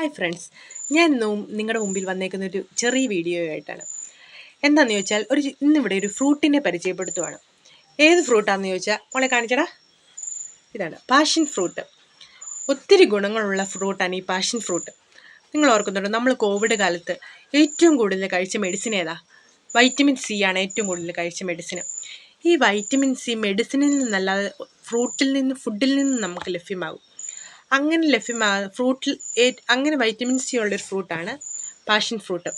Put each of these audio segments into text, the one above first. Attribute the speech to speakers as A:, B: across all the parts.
A: Hi friends, ഞാൻ ഇന്നും നിങ്ങളുടെ മുമ്പിൽ വന്നേക്കുന്ന ഒരു ചെറിയ വീഡിയോ ആയിട്ടാണ്. എന്താണെന്ന് ചോദിച്ചാൽ ഇന്നിവിടെ ഒരു ഫ്രൂട്ടിനെ പരിചയപ്പെടുത്തുവാണ്. ഏത് ഫ്രൂട്ടാണെന്ന് ചോദിച്ചാൽ മോളെ കാണിച്ചടാ, ഇതാണ് പാഷൻ ഫ്രൂട്ട്. ഒത്തിരി ഗുണങ്ങളുള്ള ഫ്രൂട്ടാണ് ഈ പാഷൻ ഫ്രൂട്ട്. നിങ്ങൾ ഓർക്കുന്നുണ്ടോ, നമ്മൾ കോവിഡ് കാലത്ത് ഏറ്റവും കൂടുതൽ കഴിച്ച മെഡിസിൻ ഏതാ? വൈറ്റമിൻ സി ആണ് ഏറ്റവും കൂടുതൽ കഴിച്ച മെഡിസിൻ. ഈ വൈറ്റമിൻ സി മെഡിസിനിൽ നിന്നല്ലാതെ ഫുഡിൽ നിന്ന് നമുക്ക് ലഭ്യമാകും. അങ്ങനെ അങ്ങനെ വൈറ്റമിൻ സി ഉള്ളൊരു ഫ്രൂട്ടാണ് പാഷൻ ഫ്രൂട്ട്.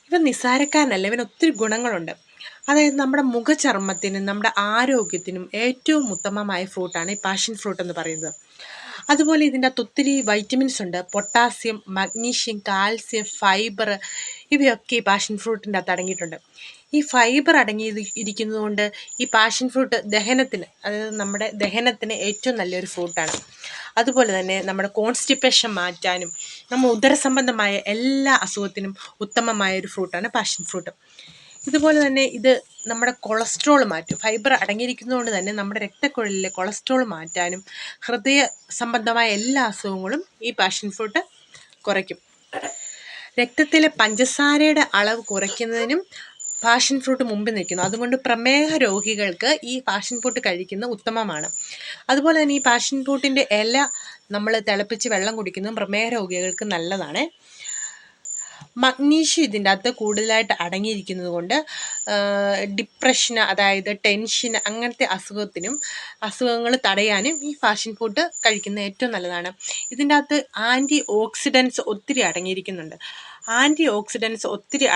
A: ഇവൻ നിസ്സാരക്കാരനല്ല, ഇവന് ഒത്തിരി ഗുണങ്ങളുണ്ട്. അതായത് നമ്മുടെ മുഖചർമ്മത്തിനും നമ്മുടെ ആരോഗ്യത്തിനും ഏറ്റവും ഉത്തമമായ ഫ്രൂട്ടാണ് ഈ പാഷൻ ഫ്രൂട്ട് എന്ന് പറയുന്നത്. അതുപോലെ ഇതിൻ്റെ അകത്ത് ഒത്തിരി വൈറ്റമിൻസ് ഉണ്ട്. പൊട്ടാസ്യം, മഗ്നീഷ്യം, കാൽസ്യം, ഫൈബർ ഇവയൊക്കെ ഈ പാഷൻ ഫ്രൂട്ടിൻ്റെ അകത്ത് അടങ്ങിയിട്ടുണ്ട്. ഈ ഫൈബർ ഇരിക്കുന്നത് കൊണ്ട് ഈ പാഷൻ ഫ്രൂട്ട് അതായത് നമ്മുടെ ദഹനത്തിന് ഏറ്റവും നല്ലൊരു ഫ്രൂട്ടാണ്. അതുപോലെ തന്നെ നമ്മുടെ കോൺസ്റ്റിപ്പേഷൻ മാറ്റാനും നമ്മൾ ഉദരസംബന്ധമായ എല്ലാ അസുഖത്തിനും ഉത്തമമായ ഒരു ഫ്രൂട്ടാണ് പാഷൻ ഫ്രൂട്ട്. ഇതുപോലെ തന്നെ ഇത് നമ്മുടെ കൊളസ്ട്രോൾ മാറ്റും. ഫൈബർ അടങ്ങിയിരിക്കുന്നതുകൊണ്ട് തന്നെ നമ്മുടെ രക്തക്കുഴലിലെ കൊളസ്ട്രോൾ മാറ്റാനും ഹൃദയ സംബന്ധമായ എല്ലാ അസുഖങ്ങളും ഈ പാഷൻ ഫ്രൂട്ട് കുറയ്ക്കും. രക്തത്തിലെ പഞ്ചസാരയുടെ അളവ് കുറയ്ക്കുന്നതിനും പാഷൻ ഫ്രൂട്ട് മുമ്പിൽ നിൽക്കുന്നു. അതുകൊണ്ട് പ്രമേഹ രോഗികൾക്ക് ഈ പാഷൻ ഫ്രൂട്ട് കഴിക്കുന്നത് ഉത്തമമാണ്. അതുപോലെ തന്നെ ഈ പാഷൻ ഫ്രൂട്ടിൻ്റെ ഇല നമ്മൾ തിളപ്പിച്ച് വെള്ളം കുടിക്കുന്നതും പ്രമേഹ രോഗികൾക്ക് നല്ലതാണ്. മഗ്നീഷ്യം ഇതിൻ്റെ അകത്ത് കൂടുതലായിട്ട് അടങ്ങിയിരിക്കുന്നത് കൊണ്ട് ഡിപ്രഷന്, അതായത് ടെൻഷൻ, അങ്ങനത്തെ അസുഖങ്ങൾ തടയാനും ഈ പാഷൻ ഫ്രൂട്ട് കഴിക്കുന്നത് ഏറ്റവും നല്ലതാണ്. ഇതിൻ്റെ അകത്ത് ആൻറ്റി ഓക്സിഡൻസ് ഒത്തിരി അടങ്ങിയിരിക്കുന്നുണ്ട്. ആൻറ്റി ഓക്സിഡൻസ് ഒത്തിരി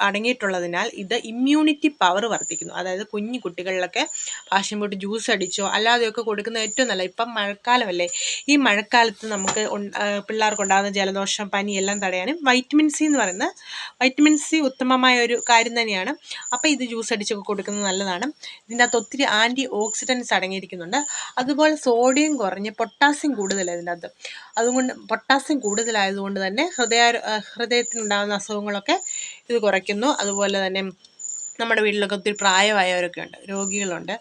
A: അടങ്ങിയിട്ടുള്ളതിനാൽ ഇത് ഇമ്മ്യൂണിറ്റി പവർ വർദ്ധിക്കുന്നു. അതായത് കുഞ്ഞു കുട്ടികളിലൊക്കെ പാഷൻ ഫ്രൂട്ട് ജ്യൂസ് അടിച്ചോ അല്ലാതെയൊക്കെ കൊടുക്കുന്നത് ഏറ്റവും നല്ല. ഇപ്പം മഴക്കാലമല്ലേ, ഈ മഴക്കാലത്ത് നമുക്ക് പിള്ളേർക്കുണ്ടാകുന്ന ജലദോഷം, പനി എല്ലാം തടയാനും വൈറ്റമിൻ സി ഉത്തമമായ ഒരു കാര്യം തന്നെയാണ്. അപ്പോൾ ഇത് ജ്യൂസ് അടിച്ചൊക്കെ കൊടുക്കുന്നത് നല്ലതാണ്. ഇതിൻ്റെ അകത്ത് ഒത്തിരി ആൻറ്റി ഓക്സിഡൻസ് അടങ്ങിയിരിക്കുന്നുണ്ട്. അതുപോലെ സോഡിയം കുറഞ്ഞ് പൊട്ടാസ്യം കൂടുതലാണ് ഇതിൻ്റെ അകത്ത്. അതുകൊണ്ട് പൊട്ടാസ്യം കൂടുതലായതുകൊണ്ട് തന്നെ ഹൃദയത്തിനുണ്ടാകുന്ന അസുഖങ്ങളൊക്കെ ഇത് കുറയ്ക്കുന്നു. അതുപോലെ തന്നെ നമ്മുടെ വീട്ടിലൊക്കെ ഒത്തിരി പ്രായമായവരൊക്കെ ഉണ്ട്, രോഗികളുണ്ട്,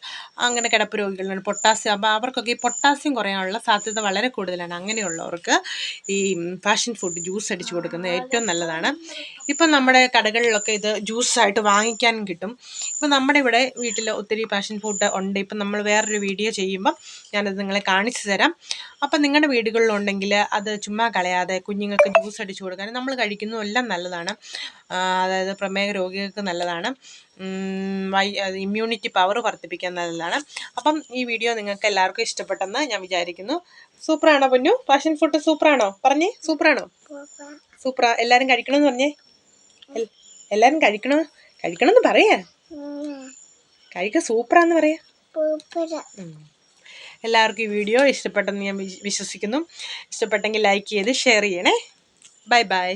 A: അങ്ങനെ കിടപ്പ് രോഗികളുണ്ട്, പൊട്ടാസ്യം. അപ്പോൾ അവർക്കൊക്കെ ഈ പൊട്ടാസ്യം കുറയാനുള്ള സാധ്യത വളരെ കൂടുതലാണ്. അങ്ങനെയുള്ളവർക്ക് ഈ പാഷൻ ഫ്രൂട്ട് ജ്യൂസ് അടിച്ച് കൊടുക്കുന്നത് ഏറ്റവും നല്ലതാണ്. ഇപ്പം നമ്മുടെ കടകളിലൊക്കെ ഇത് ജ്യൂസായിട്ട് വാങ്ങിക്കാനും കിട്ടും. ഇപ്പം നമ്മുടെ ഇവിടെ വീട്ടിൽ ഒത്തിരി പാഷൻ ഫ്രൂട്ട് ഉണ്ട്. ഇപ്പം നമ്മൾ വേറൊരു വീഡിയോ ചെയ്യുമ്പം ഞാനത് നിങ്ങളെ കാണിച്ചു തരാം. അപ്പം നിങ്ങളുടെ വീടുകളിലുണ്ടെങ്കിൽ അത് ചുമ്മാ കളയാതെ കുഞ്ഞുങ്ങൾക്ക് ജ്യൂസ് അടിച്ച് കൊടുക്കാൻ നമ്മൾ കഴിക്കുന്നതെല്ലാം നല്ലതാണ്. അതായത് പ്രമേഹ രോഗികൾക്ക് നല്ലതാണ്. ഇമ്മ്യൂണിറ്റി പവർ വർദ്ധിപ്പിക്കാൻ നല്ലതാണ്. അപ്പം ഈ വീഡിയോ നിങ്ങൾക്ക് എല്ലാവർക്കും ഇഷ്ടപ്പെട്ടെന്ന് ഞാൻ വിചാരിക്കുന്നു. സൂപ്പറാണോ പൊന്നു? പാഷൻ ഫ്രൂട്ട് സൂപ്പറാണോ? പറഞ്ഞേ, സൂപ്പറാണോ? സൂപ്പറാ. എല്ലാവരും കഴിക്കണമെന്ന് പറഞ്ഞേ. എല്ലാവരും കഴിക്കണമെന്ന് പറയാ. സൂപ്പറാന്ന് പറയാ. എല്ലാവർക്കും ഈ വീഡിയോ ഇഷ്ടപ്പെട്ടെന്ന് ഞാൻ വിശ്വസിക്കുന്നു. ഇഷ്ടപ്പെട്ടെങ്കിൽ ലൈക്ക് ചെയ്ത് ഷെയർ ചെയ്യണേ. Bye bye.